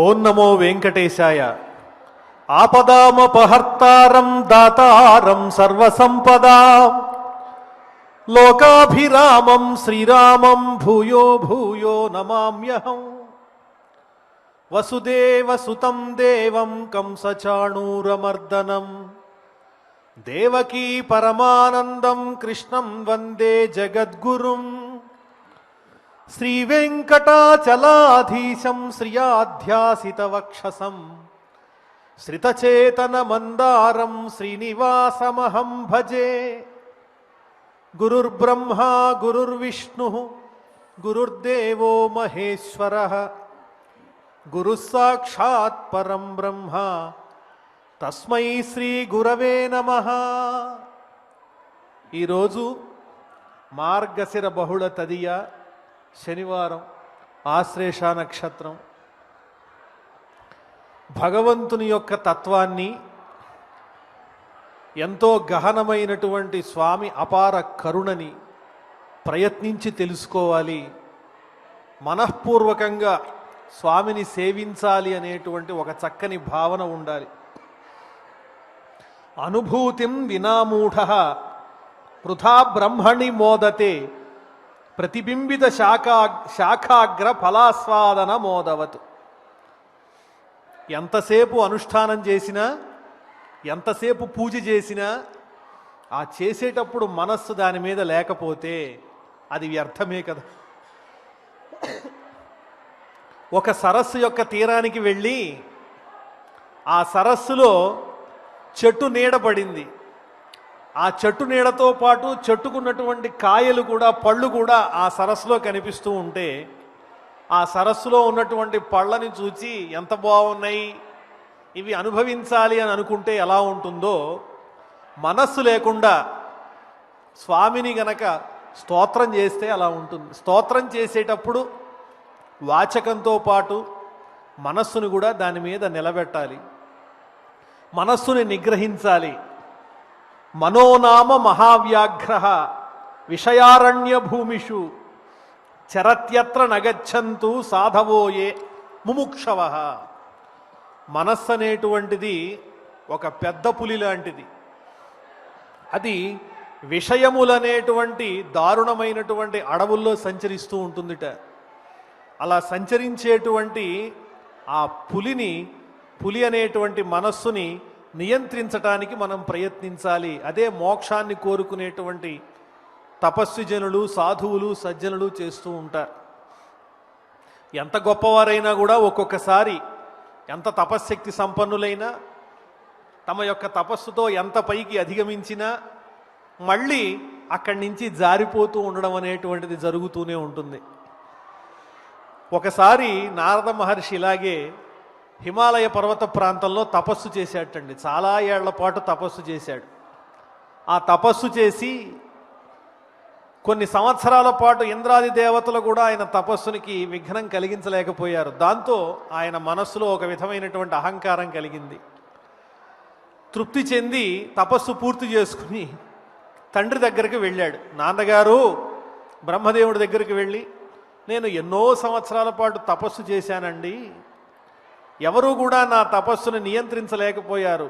ఓం నమో వెంకటేశాయ. ఆపదామపహర్తారం దాతారం సర్వసంపదాం లోకాభిరామం శ్రీరామం భూయో భూయో నమామ్యహం. వసుదేవసుతం దేవం కంసచాణూరమర్దనం దేవకీ పరమానందం కృష్ణం వందే జగద్గురుం. శ్రీవేంకటాచలాధీశం శ్రియాధ్యాసితవక్షసం శ్రితచేతనమందారం శ్రీనివాసమహం భజే. గురుర్బ్రహ్మా గురుర్విష్ణుః గురుర్దేవో మహేశ్వరః గురుః సాక్షాత్ పరం బ్రహ్మ తస్మై శ్రీ గురవే నమః. ఈరోజు మార్గశిర బహుళ తదియ శనివారం, ఆశ్లేష నక్షత్రం. భగవంతుని యొక్క తత్వాన్ని ఎంతో గహనమైనటువంటి స్వామి అపార కరుణని ప్రయత్నించి తెలుసుకోవాలి. మనఃపూర్వకంగా స్వామిని సేవించాలి అనేటువంటి ఒక చక్కని భావన ఉండాలి. అనుభూతిం వినామూఢః వృథా బ్రహ్మణి మోదతే ప్రతిబింబిత శాఖాగ్ర ఫలాస్వాదన మోదవతు. ఎంతసేపు అనుష్ఠానం చేసినా, ఎంతసేపు పూజ చేసినా, ఆ చేసేటప్పుడు మనస్సు దాని మీద లేకపోతే అది వ్యర్థమే కదా. ఒక సరస్సు యొక్క తీరానికి వెళ్ళి ఆ సరస్సులో చెట్టు నీడ పడింది. ఆ చెట్టు నీడతో పాటు చెట్టుకున్నటువంటి కాయలు కూడా, పళ్ళు కూడా ఆ సరస్సులో కనిపిస్తూ ఉంటే ఆ సరస్సులో ఉన్నటువంటి పళ్ళని చూచి ఎంత బాగున్నాయి, ఇవి అనుభవించాలి అని అనుకుంటే ఎలా ఉంటుందో, మనస్సు లేకుండా స్వామిని గనక స్తోత్రం చేస్తే అలా ఉంటుంది. స్తోత్రం చేసేటప్పుడు వాచకంతో పాటు మనస్సును కూడా దాని మీద నిలబెట్టాలి, మనస్సుని నిగ్రహించాలి. మనోనామ మహావ్యాఘ్ర విషయారణ్య భూమిషు చరత్యత్ర నగచ్చంతు సాధవోయే ముముక్షవ. మనస్సు అనేటువంటిది ఒక పెద్ద పులి లాంటిది. అది విషయములనేటువంటి దారుణమైనటువంటి అడవుల్లో సంచరిస్తూ ఉంటుందిట. అలా సంచరించేటువంటి ఆ పులి అనేటువంటి మనస్సుని నియంత్రించటానికి మనం ప్రయత్నించాలి. అదే మోక్షాన్ని కోరుకునేటువంటి తపస్విజనులు, సాధువులు, సజ్జనులు చేస్తూ ఉంటారు. ఎంత గొప్పవారైనా కూడా ఒక్కొక్కసారి, ఎంత తపశ్శక్తి సంపన్నులైనా, తమ యొక్క తపస్సుతో ఎంత పైకి అధిగమించినా మళ్ళీ అక్కడి నుంచి జారిపోతూ ఉండడం అనేటువంటిది జరుగుతూనే ఉంటుంది. ఒకసారి నారద మహర్షి ఇలాగే హిమాలయ పర్వత ప్రాంతంలో తపస్సు చేశాటండి. చాలా ఏళ్ల పాటు తపస్సు చేశాడు. ఆ తపస్సు చేసి కొన్ని సంవత్సరాల పాటు ఇంద్రాది దేవతలు కూడా ఆయన తపస్సునికి విఘ్నం కలిగించలేకపోయారు. దాంతో ఆయన మనస్సులో ఒక విధమైనటువంటి అహంకారం కలిగింది. తృప్తి చెంది తపస్సు పూర్తి చేసుకుని తండ్రి దగ్గరికి వెళ్ళాడు. నాన్నగారు, బ్రహ్మదేవుడి దగ్గరికి వెళ్ళి, నేను ఎన్నో సంవత్సరాల పాటు తపస్సు చేశానండి, ఎవరూ కూడా నా తపస్సును నియంత్రించలేకపోయారు,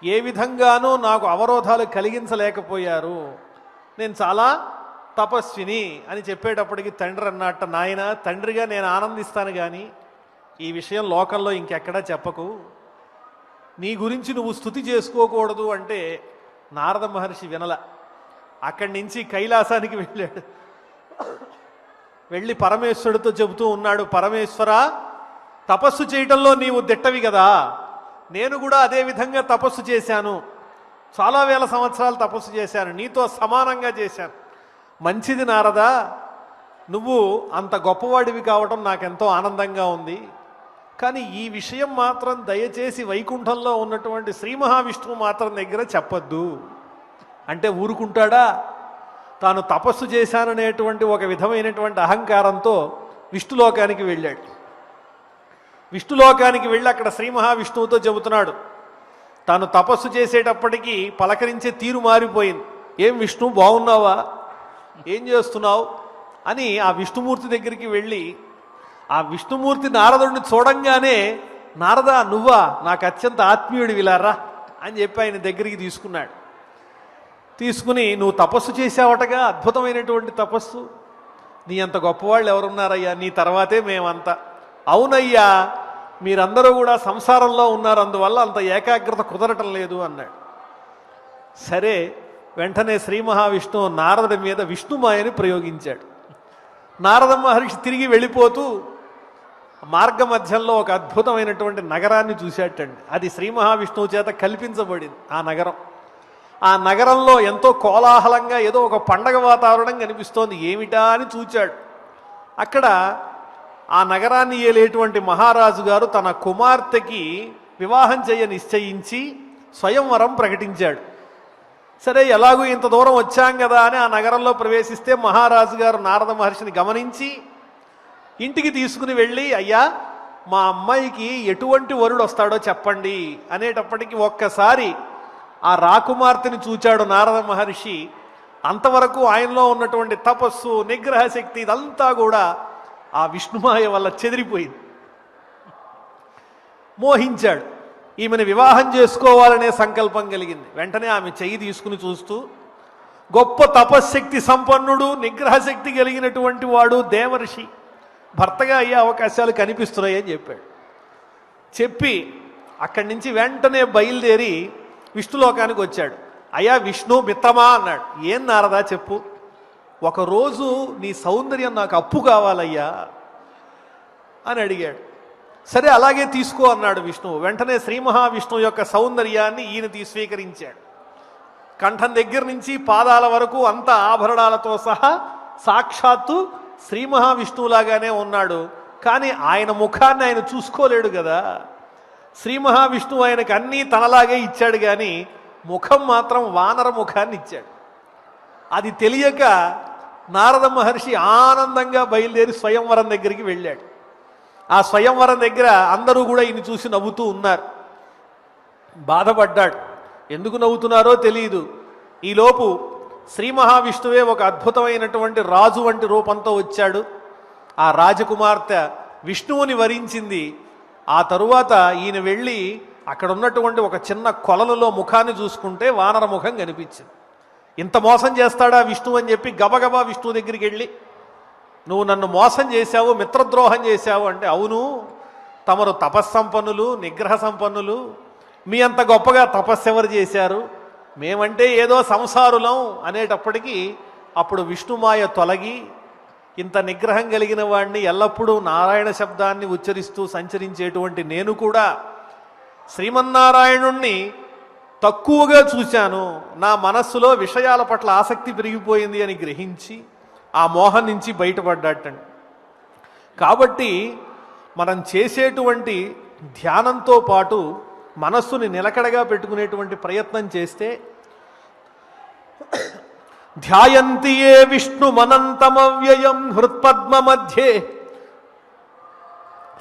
ఏ విధంగానూ నాకు అవరోధాలు కలిగించలేకపోయారు, నేను చాలా తపస్విని అని చెప్పేటప్పటికి తండ్రి అన్నట్ట, నాయన, తండ్రిగా నేను ఆనందిస్తాను కానీ ఈ విషయం లోకంలో ఇంకెక్కడా చెప్పకు, నీ గురించి నువ్వు స్తుతి చేసుకోకూడదు అంటే నారద మహర్షి వినల. అక్కడి నుంచి కైలాసానికి వెళ్ళాడు. వెళ్ళి పరమేశ్వరుడితో చెబుతూ ఉన్నాడు, పరమేశ్వర, తపస్సు చేయటంలో నీవు దిట్టవి కదా, నేను కూడా అదే విధంగా తపస్సు చేశాను, చాలా వేల సంవత్సరాలు తపస్సు చేశాను, నీతో సమానంగా చేశాను. మంచిది నారదా, నువ్వు అంత గొప్పవాడివి కావటం నాకెంతో ఆనందంగా ఉంది. కానీ ఈ విషయం మాత్రం దయచేసి వైకుంఠంలో ఉన్నటువంటి శ్రీ మహావిష్ణువు మాత్రం దగ్గర చెప్పొద్దు అంటే ఊరుకుంటాడా? తాను తపస్సు చేశాననేటువంటి ఒక విధమైనటువంటి అహంకారంతో విష్ణులోకానికి వెళ్ళాడు. విష్ణులోకానికి వెళ్ళి అక్కడ శ్రీ మహావిష్ణువుతో చెబుతున్నాడు. తాను తపస్సు చేసేటప్పటికీ పలకరించే తీరు మారిపోయింది. ఏం విష్ణు, బాగున్నావా, ఏం చేస్తున్నావు అని ఆ విష్ణుమూర్తి దగ్గరికి వెళ్ళి ఆ విష్ణుమూర్తి నారదుడిని చూడంగానే, నారదా నువ్వా, నాకు అత్యంత ఆత్మీయుడి విలారా అని చెప్పి ఆయన దగ్గరికి తీసుకున్నాడు. తీసుకుని, నువ్వు తపస్సు చేసావటగా, అద్భుతమైనటువంటి తపస్సు, నీ అంత గొప్పవాళ్ళు ఎవరున్నారయ్యా, నీ తర్వాతే మేమంతా. అవునయ్యా, మీరందరూ కూడా సంసారంలో ఉన్నారు, అందువల్ల అంత ఏకాగ్రత కుదరటం లేదు అన్నాడు. సరే, వెంటనే శ్రీ మహావిష్ణువు నారదుడి మీద విష్ణుమాయని ప్రయోగించాడు. నారద మహర్షి తిరిగి వెళ్ళిపోతూ మార్గ మధ్యంలో ఒక అద్భుతమైనటువంటి నగరాన్ని చూశాటండి. అది శ్రీ మహావిష్ణువు చేత కల్పించబడింది. ఆ నగరం, ఆ నగరంలో ఎంతో కోలాహలంగా ఏదో ఒక పండగ వాతావరణం కనిపిస్తోంది. ఏమిటా అని చూచాడు. అక్కడ ఆ నగరాన్ని ఏలేటువంటి మహారాజు గారు తన కుమార్తెకి వివాహం చేయ నిశ్చయించి స్వయంవరం ప్రకటించాడు. సరే, ఎలాగూ ఇంత దూరం వచ్చాం కదా అని ఆ నగరంలో ప్రవేశిస్తే మహారాజు గారు నారద మహర్షిని గమనించి ఇంటికి తీసుకుని వెళ్ళి, అయ్యా మా అమ్మాయికి ఎటువంటి వరుడు వస్తాడో చెప్పండి అనేటప్పటికీ ఒక్కసారి ఆ రాకుమార్తెని చూచాడు నారద మహర్షి. అంతవరకు ఆయనలో ఉన్నటువంటి తపస్సు, నిగ్రహ శక్తి ఇదంతా కూడా ఆ విష్ణుమాయ వల్ల చెదిరిపోయింది. మోహించాడు. ఈమెను వివాహం చేసుకోవాలనే సంకల్పం కలిగింది. వెంటనే ఆమె చెయ్యి తీసుకుని చూస్తూ, గొప్ప తపశ్శక్తి సంపన్నుడు, నిగ్రహ శక్తి కలిగినటువంటి వాడు, దేవర్షి, భర్తగా అయ్యే అవకాశాలు కనిపిస్తున్నాయని చెప్పాడు. చెప్పి అక్కడి నుంచి వెంటనే బయలుదేరి విష్ణులోకానికి వచ్చాడు. అయ్యా విష్ణు మిత్రమా అన్నాడు. ఏం నారదా చెప్పు, ఒకరోజు నీ సౌందర్యం నాకు అప్పు కావాలయ్యా అని అడిగాడు. సరే అలాగే తీసుకో అన్నాడు విష్ణువు. వెంటనే శ్రీ మహావిష్ణువు యొక్క సౌందర్యాన్ని ఈయన స్వీకరించాడు. కంఠం దగ్గర నుంచి పాదాల వరకు అంత ఆభరణాలతో సహా సాక్షాత్తు శ్రీ మహావిష్ణువులాగానే ఉన్నాడు. కానీ ఆయన ముఖాన్ని ఆయన చూసుకోలేడు కదా. శ్రీ మహావిష్ణువు ఆయనకు అన్నీ తనలాగే ఇచ్చాడు, కానీ ముఖం మాత్రం వానర ముఖాన్ని ఇచ్చాడు. అది తెలియక నారద మహర్షి ఆనందంగా బయలుదేరి స్వయంవరం దగ్గరికి వెళ్ళాడు. ఆ స్వయంవరం దగ్గర అందరూ కూడా ఈయన చూసి నవ్వుతూ ఉన్నారు. బాధపడ్డాడు. ఎందుకు నవ్వుతున్నారో తెలియదు. ఈలోపు శ్రీ మహావిష్ణువే ఒక అద్భుతమైనటువంటి రాజు వంటి రూపంతో వచ్చాడు. ఆ రాజకుమార్తె విష్ణువుని వరించింది. ఆ తరువాత ఈయన వెళ్ళి అక్కడ ఉన్నటువంటి ఒక చిన్న కొలనులో ముఖాన్ని చూసుకుంటే వానర ముఖం కనిపించింది. ఇంత మోసం చేస్తాడా విష్ణువు అని చెప్పి గబగబా విష్ణువు దగ్గరికి వెళ్ళి, నువ్వు నన్ను మోసం చేశావు, మిత్రద్రోహం చేశావు అంటే, అవును తమరు తపస్సంపన్నులు, నిగ్రహ సంపన్నులు, మీ అంత గొప్పగా తపస్సు ఎవరు చేశారు, మేమంటే ఏదో సంసారులం అనేటప్పటికీ అప్పుడు విష్ణుమాయ తొలగి, ఇంత నిగ్రహం కలిగిన వాడిని, ఎల్లప్పుడూ నారాయణ శబ్దాన్ని ఉచ్చరిస్తూ సంచరించేటువంటి నేను కూడా శ్రీమన్నారాయణుణ్ణి తక్కువగా చూశాను, నా మనస్సులో విషయాల పట్ల ఆసక్తి పెరిగిపోయింది అని గ్రహించి ఆ మోహం నుంచి బయటపడ్డాటండి. కాబట్టి మనం చేసేటువంటి ధ్యానంతో పాటు మనస్సుని నిలకడగా పెట్టుకునేటువంటి ప్రయత్నం చేస్తే, ధ్యాయంతి ఏ విష్ణుమనంతమవ్యయం హృత్పద్మ మధ్యే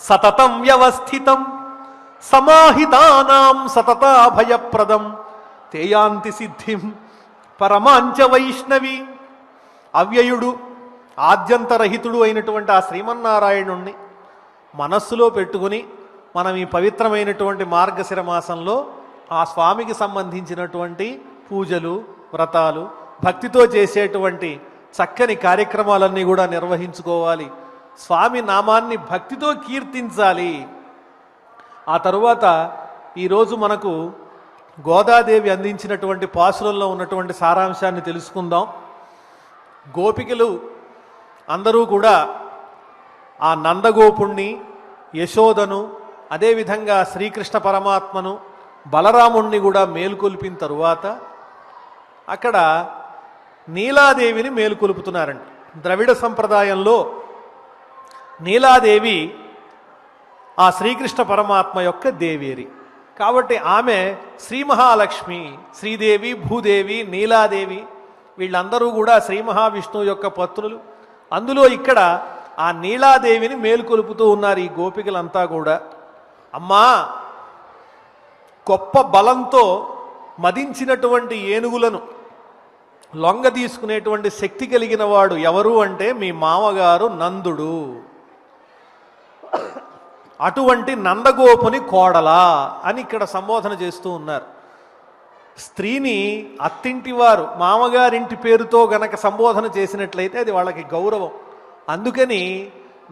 సతతం వ్యవస్థితం సమాహితానాం సతతాభయప్రదం తేయాంతి సిద్ధిం పరమాంచ వైష్ణవి. అవ్యయుడు, ఆద్యంతరహితుడు అయినటువంటి ఆ శ్రీమన్నారాయణుణ్ణి మనస్సులో పెట్టుకుని మనం ఈ పవిత్రమైనటువంటి మార్గశిర మాసంలో ఆ స్వామికి సంబంధించినటువంటి పూజలు, వ్రతాలు, భక్తితో చేసేటువంటి చక్కని కార్యక్రమాలన్నీ కూడా నిర్వహించుకోవాలి. స్వామి నామాన్ని భక్తితో కీర్తించాలి. ఆ తరువాత ఈరోజు మనకు గోదాదేవి అందించినటువంటి పాసురంలో ఉన్నటువంటి సారాంశాన్ని తెలుసుకుందాం. గోపికలు అందరూ కూడా ఆ నందగోపుణ్ణి, యశోదను, అదేవిధంగా శ్రీకృష్ణ పరమాత్మను, బలరాముణ్ణి కూడా మేలుకొల్పిన తరువాత అక్కడ నీలాదేవిని మేలుకొలుపుతున్నారండి. ద్రవిడ సంప్రదాయంలో నీలాదేవి ఆ శ్రీకృష్ణ పరమాత్మ యొక్క దేవేరి కాబట్టి ఆమె శ్రీ మహాలక్ష్మి, శ్రీదేవి, భూదేవి, నీలాదేవి వీళ్ళందరూ కూడా శ్రీ మహావిష్ణువు యొక్క పత్నులు. అందులో ఇక్కడ ఆ నీలాదేవిని మేలుకొలుపుతూ ఉన్నారు ఈ గోపికలంతా కూడా. అమ్మా, గొప్ప బలంతో మదించినటువంటి ఏనుగులను లొంగ తీసుకునేటువంటి శక్తి కలిగిన వాడు ఎవరు అంటే మీ మామగారు నందుడు. అటువంటి నందగోపుని కోడలా అని ఇక్కడ సంబోధన చేస్తూ ఉన్నారు. స్త్రీని అత్తింటివారు మామగారింటి పేరుతో గనక సంబోధన చేసినట్లయితే అది వాళ్ళకి గౌరవం. అందుకని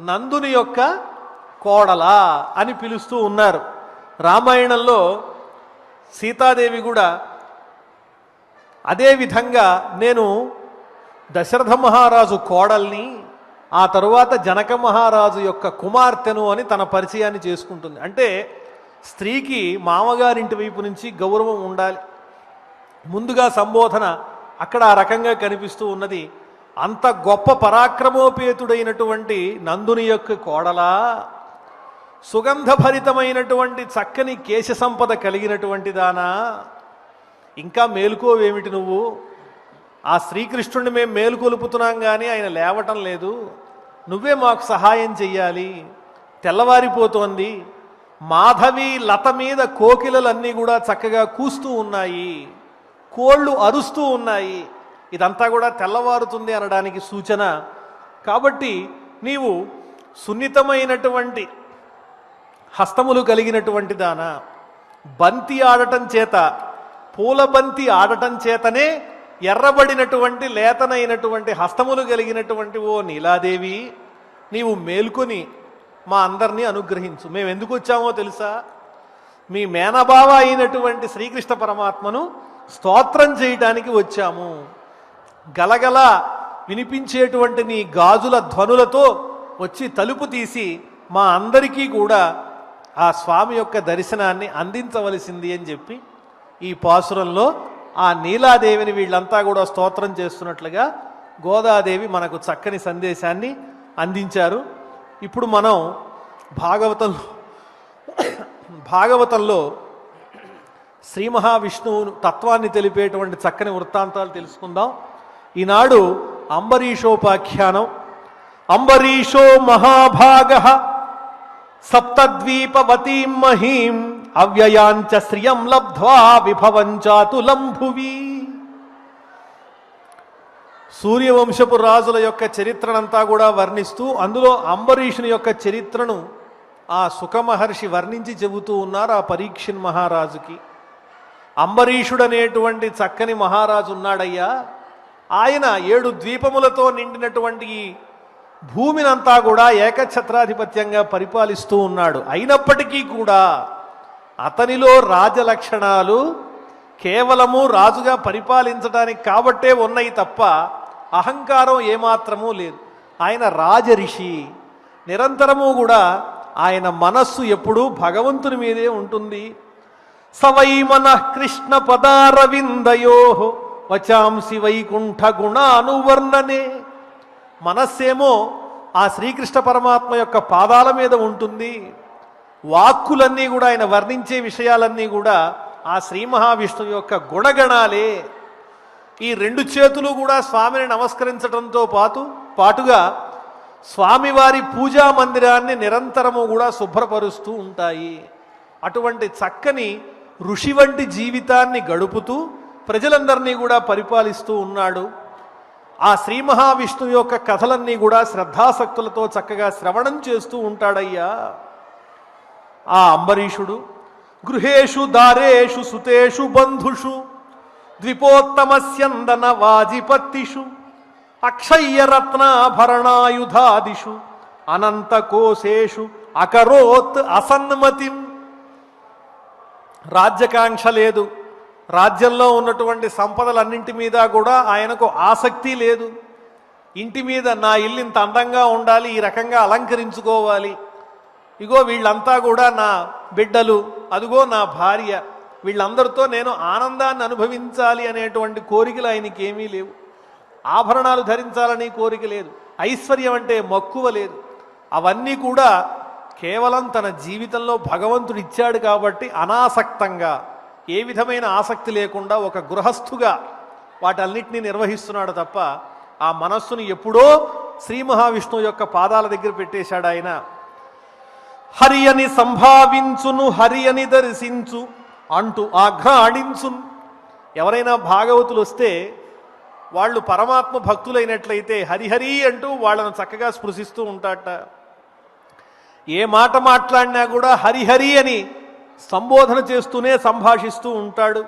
నందుని యొక్క కోడలా అని పిలుస్తూ ఉన్నారు. రామాయణంలో సీతాదేవి కూడా అదే విధంగా నేను దశరథ మహారాజు కోడల్ని, ఆ తరువాత జనక మహారాజు యొక్క కుమార్తెను అని తన పరిచయాన్ని చేసుకుంటుంది. అంటే స్త్రీకి మామగారింటి వైపు నుంచి గౌరవం ఉండాలి. ముందుగా సంబోధన అక్కడ ఆ రకంగా కనిపిస్తూ ఉన్నది. అంత గొప్ప పరాక్రమోపేతుడైనటువంటి నందుని యొక్క కోడలా, సుగంధభరితమైనటువంటి చక్కని కేశ సంపద కలిగినటువంటి దానా, ఇంకా మేలుకోవేమిటి నువ్వు? ఆ శ్రీకృష్ణుడిని మేము మేలుకొలుపుతున్నాం కానీ ఆయన లేవటం లేదు, నువ్వే మాకు సహాయం చెయ్యాలి. తెల్లవారిపోతోంది, మాధవి లత మీద కోకిలలన్నీ కూడా చక్కగా కూస్తూ ఉన్నాయి, కోళ్ళు అరుస్తూ ఉన్నాయి, ఇదంతా కూడా తెల్లవారుతుంది అనడానికి సూచన. కాబట్టి నీవు సున్నితమైనటువంటి హస్తములు కలిగినటువంటి దానా, బంతి ఆడటం చేత, పూల బంతి ఆడటం చేతనే ఎర్రబడినటువంటి లేతనైనటువంటి హస్తములు కలిగినటువంటి ఓ నీలాదేవి, నీవు మేల్కొని మా అందరినీ అనుగ్రహించు. మేము ఎందుకు వచ్చామో తెలుసా? మీ మేనబావ అయినటువంటి శ్రీకృష్ణ పరమాత్మను స్తోత్రం చేయటానికి వచ్చాము. గలగల వినిపించేటువంటి నీ గాజుల ధ్వనులతో వచ్చి తలుపు తీసి మా అందరికీ కూడా ఆ స్వామి యొక్క దర్శనాన్ని అందించవలసింది అని చెప్పి ఈ పాసురంలో ఆ నీలాదేవిని వీళ్ళంతా కూడా స్తోత్రం చేస్తున్నట్లుగా గోదాదేవి మనకు చక్కని సందేశాన్ని అందించారు. ఇప్పుడు మనం భాగవతంలో శ్రీ మహావిష్ణువు తత్వాన్ని తెలిపేటువంటి చక్కని వృత్తాంతాలు తెలుసుకుందాం. ఈనాడు అంబరీషోపాఖ్యానం. అంబరీషో మహాభాగః సప్తద్వీపవతీం మహీం అవ్యయాంచ శ్రియం లబ్ధ్వా విభవంచాతులం భువి. సూర్యవంశపు రాజుల యొక్క చరిత్రనంతా కూడా వర్ణిస్తూ అందులో అంబరీషుని యొక్క చరిత్రను ఆ సుఖమహర్షి వర్ణించి చెబుతూ ఉన్నారు ఆ పరీక్షిన్ మహారాజుకి. అంబరీషుడనేటువంటి చక్కని మహారాజు ఉన్నాడయ్యా, ఆయన 7 ద్వీపములతో నిండినటువంటి ఈ భూమినంతా కూడా ఏకఛత్రాధిపత్యంగా పరిపాలిస్తూ ఉన్నాడు. అయినప్పటికీ కూడా అతనిలో రాజలక్షణాలు కేవలము రాజుగా పరిపాలించడానికి కాబట్టే ఉన్నాయి తప్ప అహంకారం ఏమాత్రమూ లేదు. ఆయన రాజరిషి. నిరంతరము కూడా ఆయన మనస్సు ఎప్పుడూ భగవంతుని మీదే ఉంటుంది. సవై మనః కృష్ణ పదారవిందయో వచాంసి వైకుంఠ గుణానువర్ణనే. మనస్సేమో ఆ శ్రీకృష్ణ పరమాత్మ యొక్క పాదాల మీద ఉంటుంది. వాక్కులన్నీ కూడా ఆయన వర్ణించే విషయాలన్నీ కూడా ఆ శ్రీ మహావిష్ణువు యొక్క గుణగణాలే. ఈ 2 చేతులు కూడా స్వామిని నమస్కరించడంతో పాటుగా స్వామివారి పూజా మందిరాన్ని నిరంతరము కూడా శుభ్రపరుస్తూ ఉంటాయి. అటువంటి చక్కని ఋషి వంటి జీవితాన్ని గడుపుతూ ప్రజలందరినీ కూడా పరిపాలిస్తూ ఉన్నాడు. ఆ శ్రీ మహావిష్ణువు యొక్క కథలన్నీ కూడా శ్రద్ధాసక్తులతో చక్కగా శ్రవణం చేస్తూ ఉంటాడయ్యా ఆ అంబరీషుడు. గృహేషు దారేషు సుతేషు బంధుషు ద్విపోత్తమస్యందన వాజిపత్తిషు అక్షయ్యరత్నాభరణాయుధాదిషు అనంతకోశేషు అకరోత్ అసన్మతిం. రాజ్యకాంక్ష లేదు, రాజ్యంలో ఉన్నటువంటి సంపదలన్నింటి మీద కూడా ఆయనకు ఆసక్తి లేదు. ఇంటి మీద నా ఇల్లు ఇంత అందంగా ఉండాలి, ఈ రకంగా అలంకరించుకోవాలి, ఇగో వీళ్ళంతా కూడా నా బిడ్డలు, అదిగో నా భార్య, వీళ్ళందరితో నేను ఆనందాన్ని అనుభవించాలి అనేటువంటి కోరికలు ఆయనకి ఏమీ లేవు. ఆభరణాలు ధరించాలని కోరిక లేదు, ఐశ్వర్యం అంటే మక్కువ లేదు. అవన్నీ కూడా కేవలం తన జీవితంలో భగవంతుడు ఇచ్చాడు కాబట్టి అనాసక్తంగా, ఏ విధమైన ఆసక్తి లేకుండా ఒక గృహస్థుగా వాటన్నిటినీ నిర్వహిస్తున్నాడు తప్ప ఆ మనస్సును ఎప్పుడో శ్రీ మహావిష్ణువు యొక్క పాదాల దగ్గర పెట్టేశాడు ఆయన. హరియని సంభావించును హరియని దర్శించు అంటూ ఆఘ్రాణించును. ఎవరైనా భాగవతులు వస్తే వాళ్ళు పరమాత్మ భక్తులైనట్లయితే హరిహరి అంటూ వాళ్ళను చక్కగా స్పృశిస్తూ ఉంటాట. ఏ మాట మాట్లాడినా కూడా హరిహరి అని సంబోధన చేస్తూనే సంభాషిస్తూ ఉంటాడు.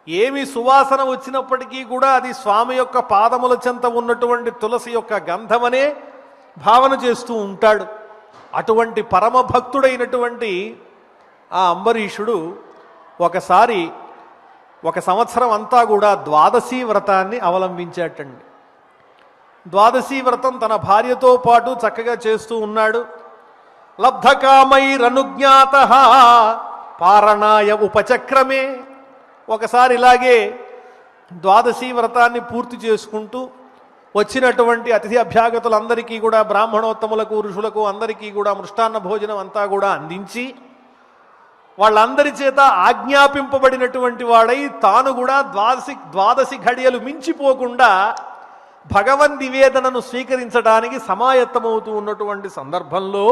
ఏమి సువాసన వచ్చినప్పటికీ కూడా అది స్వామి యొక్క పాదముల చెంత ఉన్నటువంటి తులసి యొక్క గంధమనే భావన చేస్తూ ఉంటాడు. అటువంటి పరమ భక్తుడైనటువంటి ఆ అంబరీషుడు ఒకసారి ఒక సంవత్సరం అంతా కూడా ద్వాదశీ వ్రతాన్ని అవలంబించేటండి. ద్వాదశీ వ్రతం తన భార్యతో పాటు చక్కగా చేస్తూ ఉన్నాడు. లబ్ధకామైరనుజ్ఞాత పారణాయ ఉపచక్రమే. ఒకసారి ఇలాగే ద్వాదశీ వ్రతాన్ని పూర్తి చేసుకుంటూ వచ్చినటువంటి అతిథి అభ్యాగతులందరికీ కూడా బ్రాహ్మణోత్తములకు ఋషులకు అందరికీ కూడా మృష్టాన్న భోజనం అంతా కూడా అందించి వాళ్ళందరి చేత ఆజ్ఞాపింపబడినటువంటి వాడై తాను కూడా ద్వాదశి ఘడియలు మించిపోకుండా భగవన్ నివేదనను స్వీకరించడానికి సమాయత్తమవుతూ ఉన్నటువంటి సందర్భంలో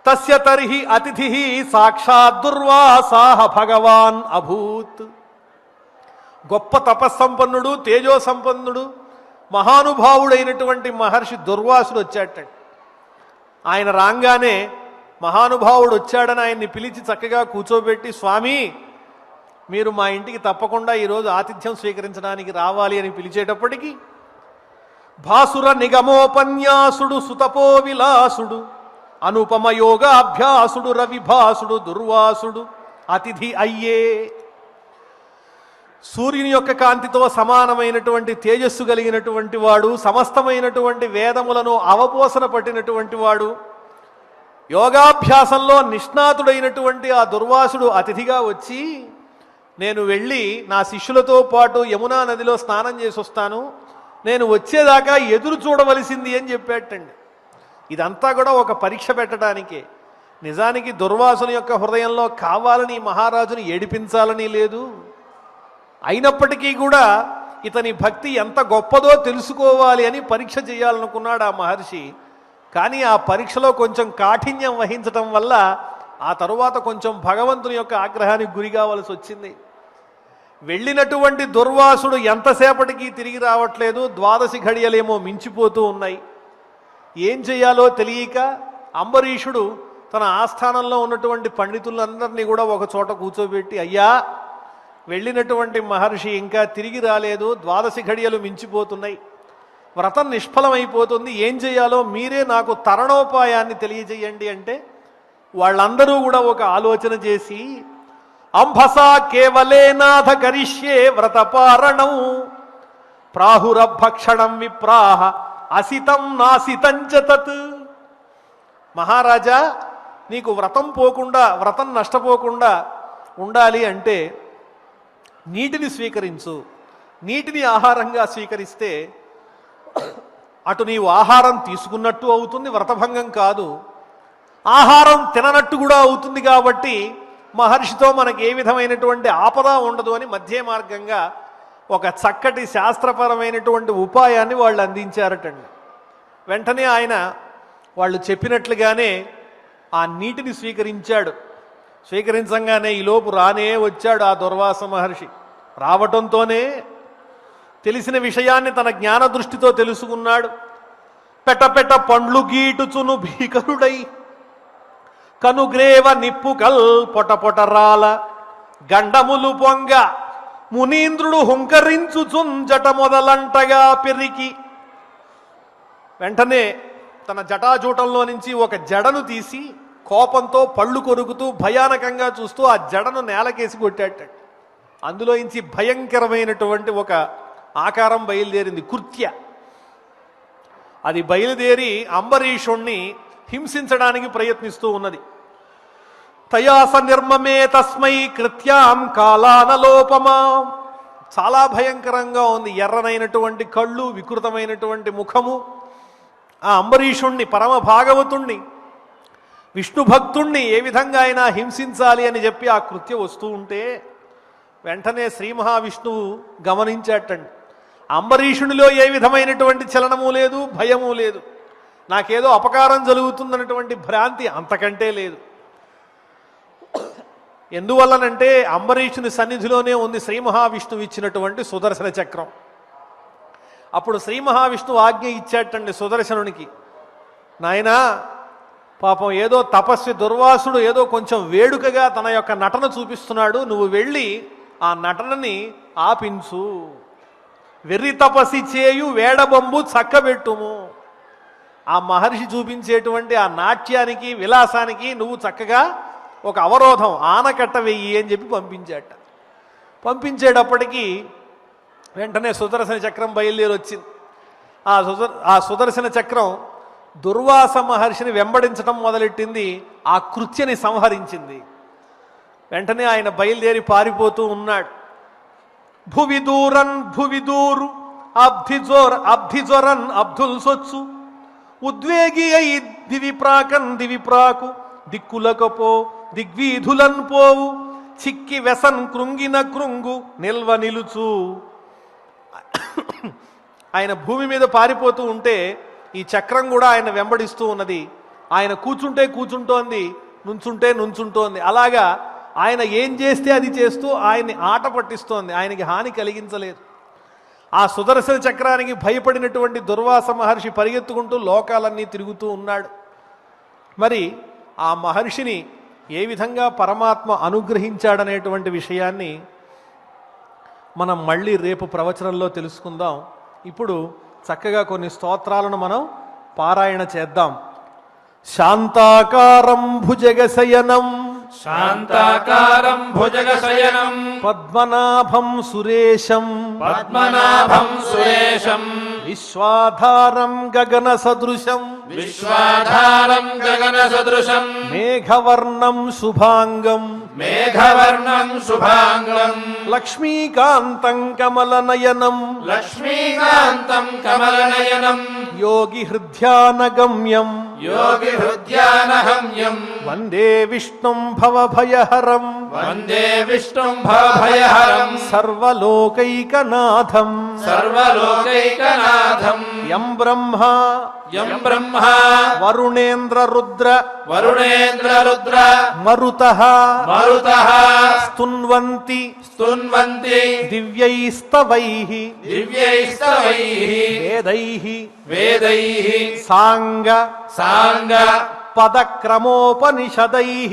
తస్య తర్హి అతిథి సాక్షాత్ దుర్వాసాహ భగవాన్ అభూత్. గొప్ప తపస్సంపన్నుడు, తేజో సంపన్నుడు, మహానుభావుడైనటువంటి మహర్షి దుర్వాసుడు వచ్చాట. ఆయన రాగానే మహానుభావుడు వచ్చాడని ఆయన్ని పిలిచి చక్కగా కూర్చోబెట్టి, స్వామి మీరు మా ఇంటికి తప్పకుండా ఈరోజు ఆతిథ్యం స్వీకరించడానికి రావాలి అని పిలిచేటప్పటికీ భాసుర నిగమోపన్యాసుడు సుతపో విలాసుడు అనుపమ యోగాభ్యాసుడు రవిభాసుడు దుర్వాసుడు అతిథి అయ్యే. సూర్యుని యొక్క కాంతితో సమానమైనటువంటి తేజస్సు కలిగినటువంటి వాడు, సమస్తమైనటువంటి వేదములను అవపోసన పట్టినటువంటి వాడు, యోగాభ్యాసంలో నిష్ణాతుడైనటువంటి ఆ దుర్వాసుడు అతిథిగా వచ్చి, నేను వెళ్ళి నా శిష్యులతో పాటు యమునా నదిలో స్నానం చేసి వస్తాను, నేను వచ్చేదాకా ఎదురు చూడవలసింది అని చెప్పేటండి. ఇదంతా కూడా ఒక పరీక్ష పెట్టడానికే. నిజానికి దుర్వాసుని యొక్క హృదయంలో కావాలని మహారాజుని ఏడిపించాలని లేదు. అయినప్పటికీ కూడా ఇతని భక్తి ఎంత గొప్పదో తెలుసుకోవాలి అని పరీక్ష చేయాలనుకున్నాడు ఆ మహర్షి. కానీ ఆ పరీక్షలో కొంచెం కాఠిన్యం వహించటం వల్ల ఆ తరువాత కొంచెం భగవంతుని యొక్క ఆగ్రహానికి గురి కావాల్సి వచ్చింది. వెళ్ళినటువంటి దుర్వాసుడు ఎంతసేపటికి తిరిగి రావట్లేదు. ద్వాదశి ఘడియలేమో మించిపోతూ ఉన్నాయి. ఏం చేయాలో తెలియక అంబరీషుడు తన ఆస్థానంలో ఉన్నటువంటి పండితులందరినీ కూడా ఒక చోట కూర్చోబెట్టి, అయ్యా వెళ్ళినటువంటి మహర్షి ఇంకా తిరిగి రాలేదు, ద్వాదశి ఘడియలు మించిపోతున్నాయి, వ్రతం నిష్ఫలమైపోతుంది, ఏం చేయాలో మీరే నాకు తరణోపాయాన్ని తెలియజేయండి అంటే వాళ్ళందరూ కూడా ఒక ఆలోచన చేసి, అంభసా కేవలేనాథ కరిష్యే వ్రతపారణం ప్రాహురభక్షణం విప్రాహ అసితం నాసితంచ తత్. మహారాజా, నీకు వ్రతం పోకుండా, వ్రతం నష్టపోకుండా ఉండాలి అంటే నీటిని స్వీకరించు. నీటిని ఆహారంగా స్వీకరిస్తే అటు నీవు ఆహారం తీసుకున్నట్టు అవుతుంది, వ్రతభంగం కాదు, ఆహారం తిననట్టు కూడా అవుతుంది. కాబట్టి మహర్షితో మనకి ఏ విధమైనటువంటి ఆపద ఉండదు అని మధ్య మార్గంగా ఒక చక్కటి శాస్త్రపరమైనటువంటి ఉపాయాన్ని వాళ్ళు అందించారటండి. వెంటనే ఆయన వాళ్ళు చెప్పినట్లుగానే ఆ నీటిని స్వీకరించాడు. స్వీకరించంగానే ఈలోపు రానే వచ్చాడు ఆ దుర్వాస మహర్షి. రావటంతోనే తెలిసిన విషయాన్ని తన జ్ఞాన దృష్టితో తెలుసుకున్నాడు. పెటపెట పండ్లు గీటుచును భీకరుడై కనుగ్రేవ నిప్పు కల్ పొటపొటరాల గండములు పొంగ మునీంద్రుడు హుంకరించుచుంజట మొదలంటగా పెరికి. వెంటనే తన జటాజూటంలో నుంచి ఒక జడను తీసి కోపంతో పళ్ళు కొరుకుతూ భయానకంగా చూస్తూ ఆ జడను నేలకేసి కొట్టాట. అందులోంచి భయంకరమైనటువంటి ఒక ఆకారం బయలుదేరింది, కృత్య. అది బయలుదేరి అంబరీషుణ్ణి హింసించడానికి ప్రయత్నిస్తూ ఉన్నది. తయాస నిర్మమే తస్మై కృత్యాం కాలానలోపమా. చాలా భయంకరంగా ఉంది. ఎర్రనైనటువంటి కళ్ళు, వికృతమైనటువంటి ముఖము. ఆ అంబరీషుణ్ణి, పరమ భాగవతుణ్ణి, విష్ణు భక్తుణ్ణి ఏ విధంగా అయినా హింసించాలి అని చెప్పి ఆ కృత్య వస్తూ ఉంటే వెంటనే శ్రీ మహావిష్ణువు గమనించాటండి. అంబరీషునిలో ఏ విధమైనటువంటి చలనము లేదు, భయము లేదు, నాకేదో అపకారం జరుగుతుందన్నటువంటి భ్రాంతి అంతకంటే లేదు. ఎందువల్లనంటే అంబరీషుని సన్నిధిలోనే ఉంది శ్రీ మహావిష్ణువు ఇచ్చినటువంటి సుదర్శన చక్రం. అప్పుడు శ్రీ మహావిష్ణువు ఆజ్ఞ ఇచ్చాటండి సుదర్శనునికి, నాయనా పాపం ఏదో తపస్వి దుర్వాసుడు ఏదో కొంచెం వేడుకగా తన యొక్క నటన చూపిస్తున్నాడు, నువ్వు వెళ్ళి ఆ నటనని ఆపించు. వెర్రి తపస్సి చేయు వేడబొంబు చక్కబెట్టుము. ఆ మహర్షి చూపించేటువంటి ఆ నాట్యానికి విలాసానికి నువ్వు చక్కగా ఒక అవరోధం ఆనకట్ట వెయ్యి అని చెప్పి పంపించాట. పంపించేటప్పటికీ వెంటనే సుదర్శన చక్రం బయలుదేరి వచ్చింది. ఆ సుదర్శన చక్రం దుర్వాస మహర్షిని వెంబడించడం మొదలెట్టింది, ఆ కృత్యని సంహరించింది. వెంటనే ఆయన బయలుదేరి పారిపోతూ ఉన్నాడు. భువిదూరన్ భువిదూరు అబ్ధిజ్వరన్ అబ్దుల్ సొచ్చు ఉద్వేగి అయి దివిప్రాకన్ దివిప్రాకు దిక్కులకపో దిగ్వీధులన్ పోవు చిక్కి వెసన్ కృంగిన కృంగు నిల్వ నిలుచు. ఆయన భూమి మీద పారిపోతూ ఉంటే ఈ చక్రం కూడా ఆయన వెంబడిస్తూ ఉన్నది. ఆయన కూర్చుంటే కూర్చుంటోంది, నుంచుంటే నుంచుంటోంది. అలాగా ఆయన ఏం చేస్తే అది చేస్తూ ఆయన్ని ఆట పట్టిస్తోంది, ఆయనకి హాని కలిగించలేదు. ఆ సుదర్శన చక్రానికి భయపడినటువంటి దుర్వాస మహర్షి పరిగెత్తుకుంటూ లోకాలన్నీ తిరుగుతూ ఉన్నాడు. మరి ఆ మహర్షిని ఏ విధంగా పరమాత్మ అనుగ్రహించాడనేటువంటి విషయాన్ని మనం మళ్ళీ రేపు ప్రవచనంలో తెలుసుకుందాం. ఇప్పుడు చక్కగా కొన్ని స్తోత్రాలను మనం పారాయణ చేద్దాం. శాంతాకారం భుజగశయనం శాంతాకారం భుజగశయనం పద్మనాభం సురేశం పద్మనాభం సురేశం విశ్వాధారం గగన సదృశం విశ్వాధారం గగన సదృశం మేఘవర్ణం శుభాంగం మేఘవర్ణం శుభాంగం లక్ష్మీకాంతం కమలనయనం లక్ష్మీకాంతం కమలనయనం యోగి హృద్యానగమ్యం యోగి హృద్యానహమ్యం వందే విష్ణుం భవభయహరం వందే విష్ణుం భవభయహరం సర్వలోకైకనాథం సర్వలోకైకనాథం యం బ్రహ్మ వరుణేంద్ర రుద్ర మరుతః స్తున్వంతి దివ్యైస్తవైః వేదైః సాంగ పదక్రమోపనిషదైః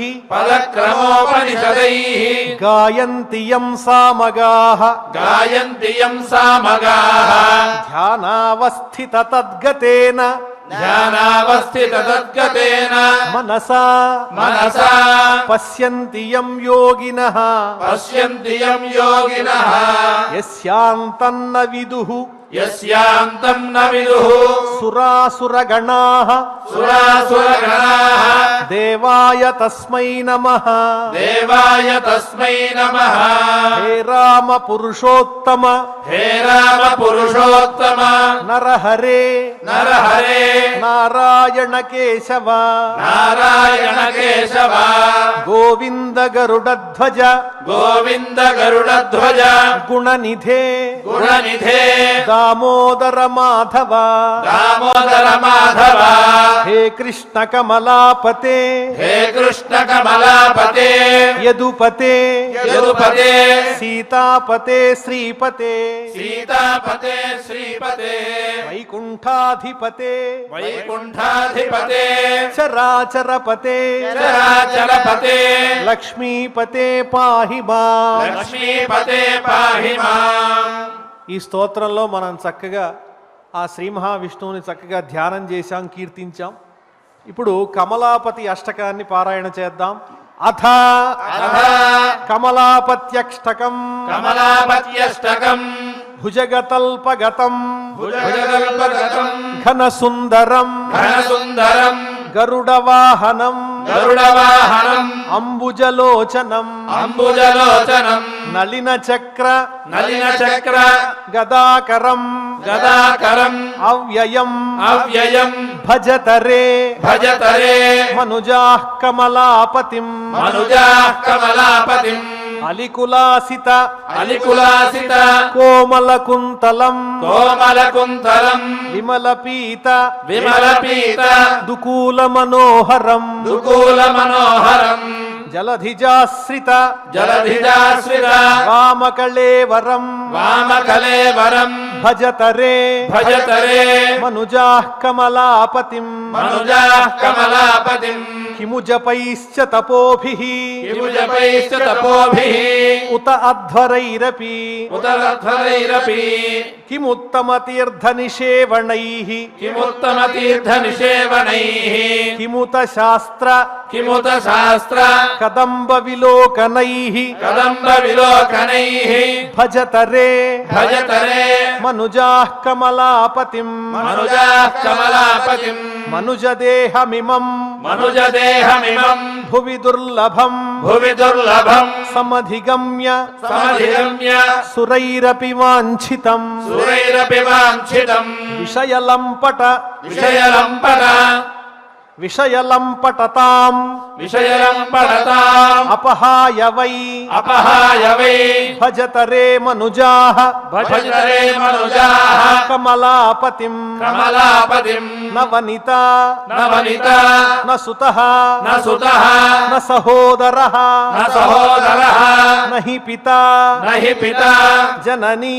గాయంతి యం సామగాః ధ్యానావస్థిత తద్గతేన మనసా పశ్యంతి యం యోగినః యస్యాంతం న విదుః సురాసురగణాః దేవాయ తస్మై నమః హే రామ పురుషోత్తమ నరహరే నారాయణ కేశవ గోవింద గరుడధ్వజ గుణనిధే దామోదర మాధవ హే కృష్ణ కమలాపతే యదుపతే సీతాపతే శ్రీపతే వైకుంఠాధిపతే చరాచరపతే లక్ష్మీపతే పాహి మాం. ఈ స్తోత్రంలో మనం చక్కగా ఆ శ్రీ మహావిష్ణువుని చక్కగా ధ్యానం చేశాం, కీర్తించాం. ఇప్పుడు కమలాపతి అష్టకాన్ని పారాయణ చేద్దాం. అథ కమలాపత్యష్టకం భుజగతల్పగతం ఘనసుందరం గరుడవాహనం అంబుజలోచనం నలిన చక్ర గదాకరం అవ్యయం భజతరే మనుజాః కమలాపతిం అలికులాసిత కోమలకుంతలం విమలపీత దుకూల మనోహరం జలధిజాశ్రిత వామకళేవరం భజతరే భజతరే మనుజాః కమలాపతిం మనుజాః కమలాపతిం కిము జపైశ్చ తపోభిః కిము జపైశ్చ తపోభిః ఉత అధ్వరైరపి ఉతరధ్వరైరపి కిముత్తమ తీర్థ నిషేవణైః కిముత్తమ తీర్థ నిషేవణైః కిముత శాస్త్ర కిముత శాస్త్ర కదంబ విలోకనైః కదంబ విలోకనైః భజతరే భజతరే మనుజాః కమలాపతిం మనుజాః కమలాపతిం మనుజదేహమిమం మనుజదేహమిమం భువి దుర్లభం భువి దుర్లభం సమధిగమ్య సమధిగమ్య సురైరపి వాంఛితం సురైరపి వాంఛితం విషయలంపట విషయలంపట విషయలంపటతాం విషయలంపటతాం అపహాయ వై అపహాయ వై భజతరే మనుజాః భజతరే మనుజాః కమలాపతిం కమలాపతిం నవనిత నవనిత నసుతః నసుతః నసహోదరః నసహోదరః నహి పితా నహి పితా జననీ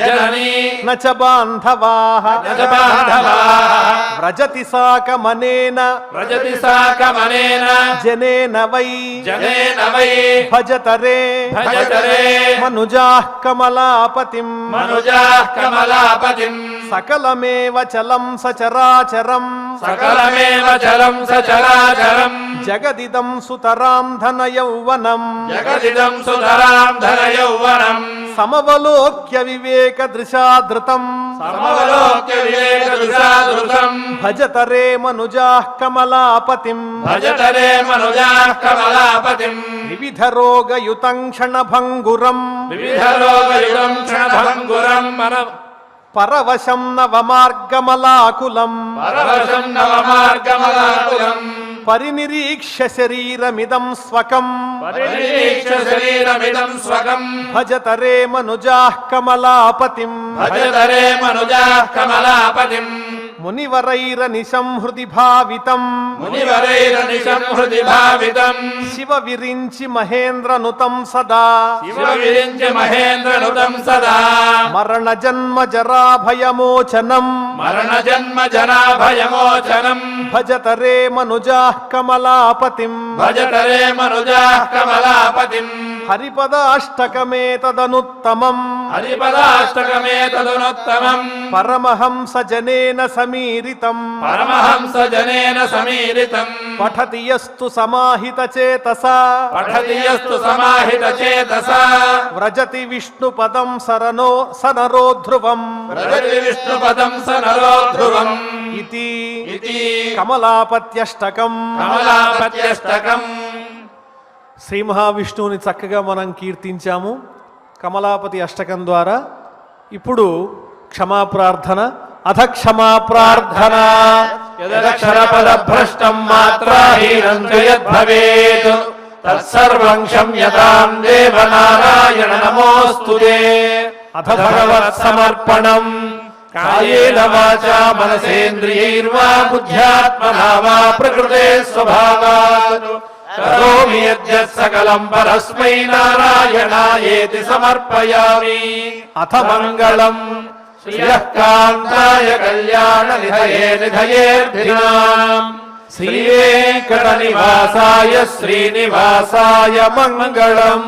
జననీ నచ బాంధవాః నచ బాంధవాః వ్రజతి సాకమనేన వ్రజతి సాకమనేన జనేన వై జనేన వై భజతరే భజతరే మనుజాః కమలాపతిం మనుజాః కమలాపతిం సకలమేవ చలం సచరాచరం సకలమేవ చలం సచరాచరం జగదిదం సుతరాం ధన యౌవనం జగదిదం సుధరాం ధన యౌవనం సమవలోక్య వివేక దృశాధృతం సమవలోక్య వివేక దృశాధృతం భజతరే మనుజాః కమలాపతిం భజతరే మనుజాః కమలాపతిం వివిధ రోగయుతం క్షణభంగురం వివిధ రోగయుగం క్షణభంగురం మన పరవశం నవమార్గమలాకులం పరవశం నవమార్గమలాకులం పరినిరీక్ష్య శరీరమిదం స్వకం పరినిరీక్ష శరీరమిదం స్వకం భజతరే మనుజాః కమలాపతిం భజతరే మనుజాః కమలాపతిం మునివరైరనిశం హృది భావితం మునివరైరనిశం హృది భావితం శివ విరించి మహేంద్రనుతం సదా శివ విరించి మహేంద్రనుతం సదా మరణ జన్మ జరా భయమోచనం మరణ జన్మ జనా భయమోచనం భజతరే మనుజాః కమలాపతిం భజతరే మనుజాః కమలాపతిం హరిపదాష్టకమే తదనుత్తమం హరిపదాష్టకమే తదునోత్తమం పరమహంస జనేన సమీరితం పరమహంస జనేన సమీరితం పఠతి యస్తు సమాహిత చేతసా పఠతి యస్తు సమాహిత చేతసా వ్రజతి విష్ణు పదం సనరో ధ్రువం వ్రజతి విష్ణుపదం స నరో ధ్రువం ఇతి ఇతి కమలాపత్యష్టకం కమలాపత్యష్టకం శ్రీ మహావిష్ణువుని చక్కగా మనం కీర్తించాము కమలాపతి అష్టకం ద్వారా. ఇప్పుడు క్షమాప్రార్థన. అథ క్షమాప్రార్థన. యదక్షరపద భ్రష్టం మాత్రాహీనం చ యద్భవేత్ తత్సర్వం క్షమ్యతాం దేవనారాయణ నమోస్తుతే. అథ భగవత్సమర్పణం కాయేన వాచా మనసేంద్రియైర్వా బుద్ధ్యాత్మనా వా ప్రకృతే స్వభావాత్ కరోమి యద్యత్ సకలం పరస్మై నారాయణాయేతి సమర్పయామి. అథ మంగళం శ్రీయకాంతాయ కళ్యాణ నిధయే నిధయేర్ధినాం శ్రీవేంకట నివాసాయ శ్రీనివాసాయ మంగళం.